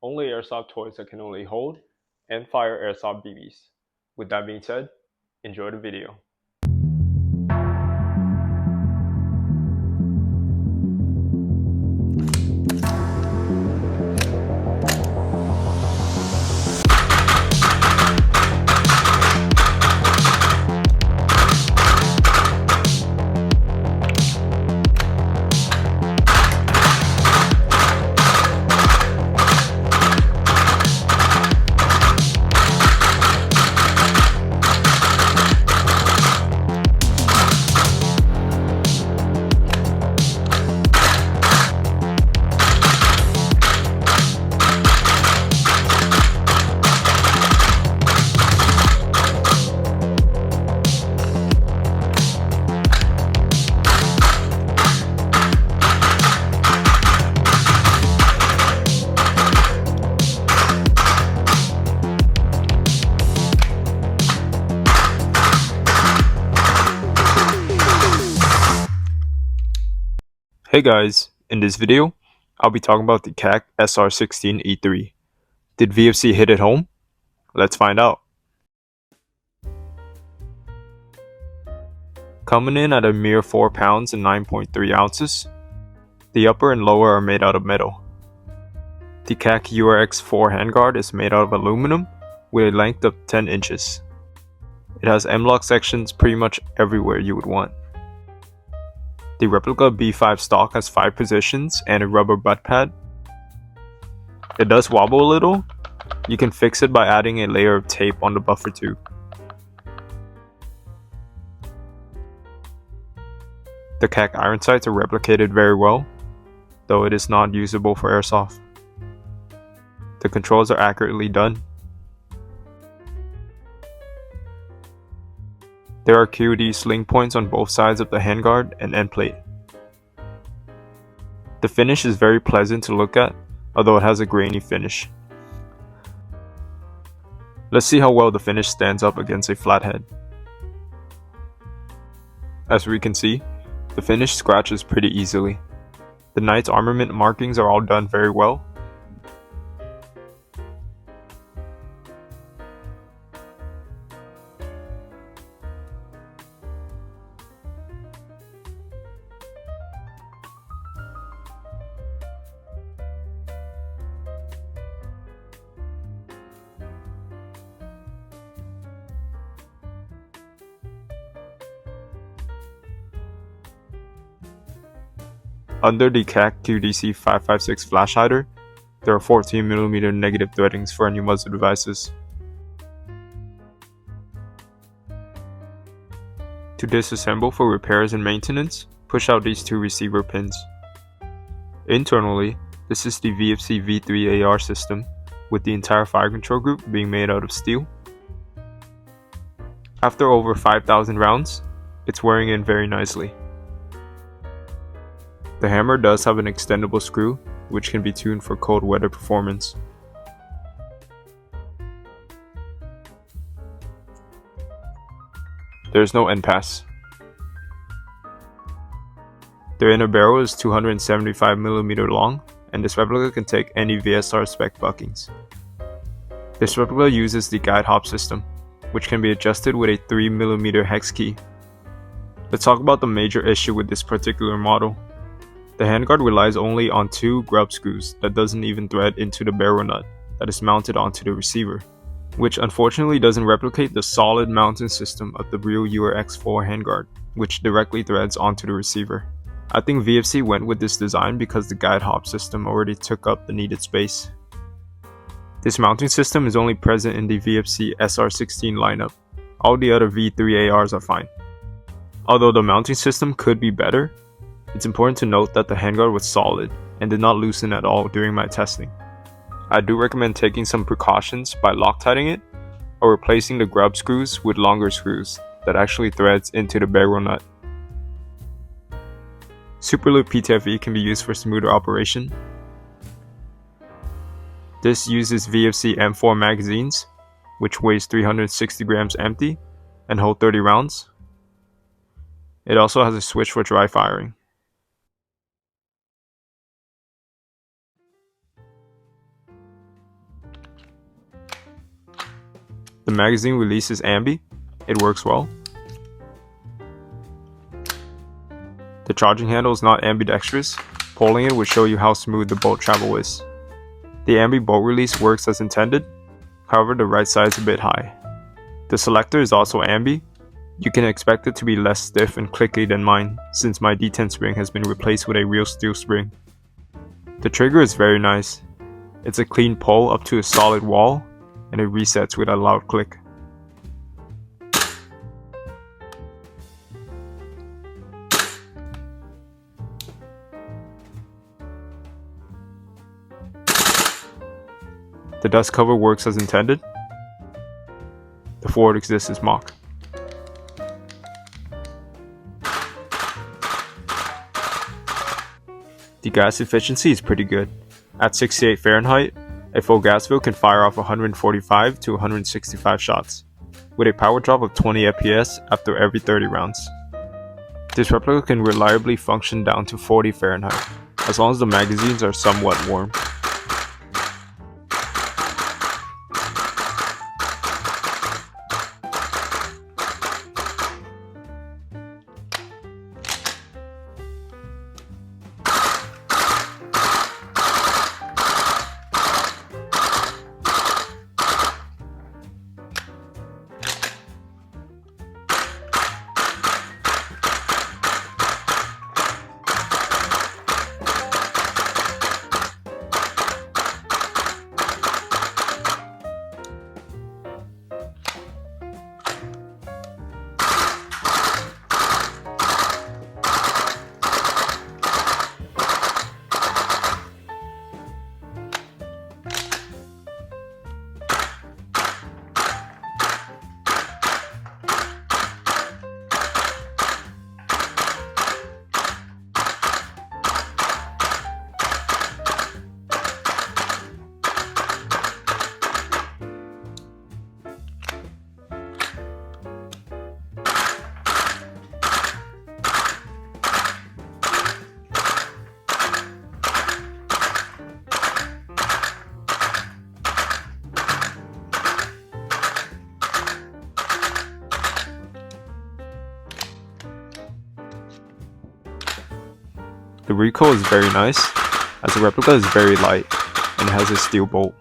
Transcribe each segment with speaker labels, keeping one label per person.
Speaker 1: only airsoft toys that can only hold and fire airsoft BBs. With that being said, enjoy the video. Hey guys, in this video, I'll be talking about the CAC SR16E3. Did VFC hit it home? Let's find out. Coming in at a mere 4 pounds and 9.3 ounces, the upper and lower are made out of metal. The CAC URX4 handguard is made out of aluminum with a length of 10 inches. It has M-lock sections pretty much everywhere you would want. The replica B5 stock has 5 positions and a rubber butt pad. It does wobble a little. You can fix it by adding a layer of tape on the buffer tube. The CAC iron sights are replicated very well, though it is not usable for airsoft. The controls are accurately done. There are QD sling points on both sides of the handguard and end plate. The finish is very pleasant to look at, although it has a grainy finish. Let's see how well the finish stands up against a flathead. As we can see, the finish scratches pretty easily. The Knight's armament markings are all done very well. Under the CAC QDC 556 flash hider, there are 14mm negative threadings for any muzzle devices. To disassemble for repairs and maintenance, push out these 2 receiver pins. Internally, this is the VFC V3 AR system, with the entire fire control group being made out of steel. After over 5,000 rounds, it's wearing in very nicely. The hammer does have an extendable screw, which can be tuned for cold weather performance. There is no end pass. The inner barrel is 275mm long, and this replica can take any VSR spec buckings. This replica uses the guide hop system, which can be adjusted with a 3mm hex key. Let's talk about the major issue with this particular model. The handguard relies only on 2 grub screws that doesn't even thread into the barrel nut that is mounted onto the receiver, which unfortunately doesn't replicate the solid mounting system of the real URX4 handguard, which directly threads onto the receiver. I think VFC went with this design because the guide hop system already took up the needed space. This mounting system is only present in the VFC SR16 lineup. All the other V3 ARs are fine. Although the mounting system could be better, it's important to note that the handguard was solid and did not loosen at all during my testing. I do recommend taking some precautions by Loctiting it or replacing the grub screws with longer screws that actually threads into the barrel nut. Superloop PTFE can be used for smoother operation. This uses VFC M4 magazines, which weighs 360 grams empty and hold 30 rounds. It also has a switch for dry firing. The magazine release is ambi. It works well. The charging handle is not ambidextrous. Pulling it would show you how smooth the bolt travel is. The ambi bolt release works as intended, however the right side is a bit high. The selector is also ambi. You can expect it to be less stiff and clicky than mine, since my D10 spring has been replaced with a real steel spring. The trigger is very nice. It's a clean pull up to a solid wall, and it resets with a loud click. The dust cover works as intended. The forward exist is mock. The gas efficiency is pretty good. At 68 Fahrenheit, a full gas fill can fire off 145 to 165 shots, with a power drop of 20 FPS after every 30 rounds. This replica can reliably function down to 40 Fahrenheit, as long as the magazines are somewhat warm. The recoil is very nice, as the replica is very light and it has a steel bolt.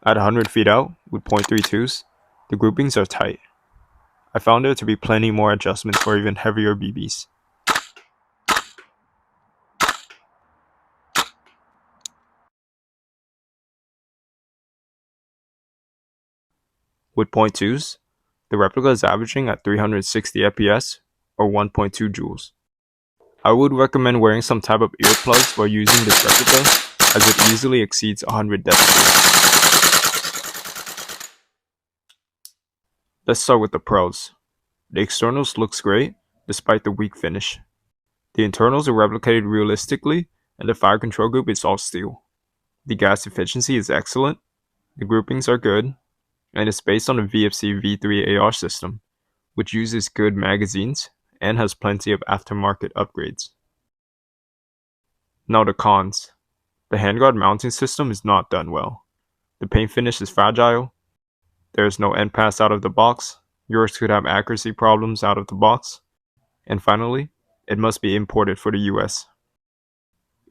Speaker 1: At 100 feet out, with .32s, the groupings are tight. I found there to be plenty more adjustments for even heavier BBs. With .2s, the replica is averaging at 360 FPS or 1.2 joules. I would recommend wearing some type of earplugs while using this replica, as it easily exceeds 100 decibels. Let's start with the pros. The externals looks great, despite the weak finish. The internals are replicated realistically, and the fire control group is all steel. The gas efficiency is excellent, the groupings are good, and it's based on the VFC V3 AR system, which uses good magazines and has plenty of aftermarket upgrades. Now the cons. The handguard mounting system is not done well. The paint finish is fragile. There is no end pass out of the box. Yours could have accuracy problems out of the box. And finally, it must be imported for the US.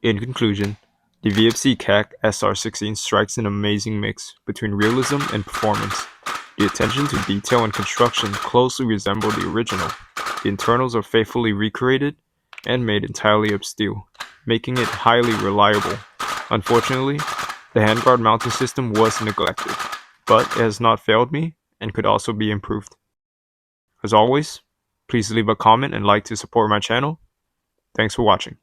Speaker 1: In conclusion, the VFC KAC SR16 strikes an amazing mix between realism and performance. The attention to detail and construction closely resemble the original. The internals are faithfully recreated and made entirely of steel, making it highly reliable. Unfortunately, the handguard mounting system was neglected. but it has not failed me and could also be improved. As always, please leave a comment and like to support my channel. Thanks for watching.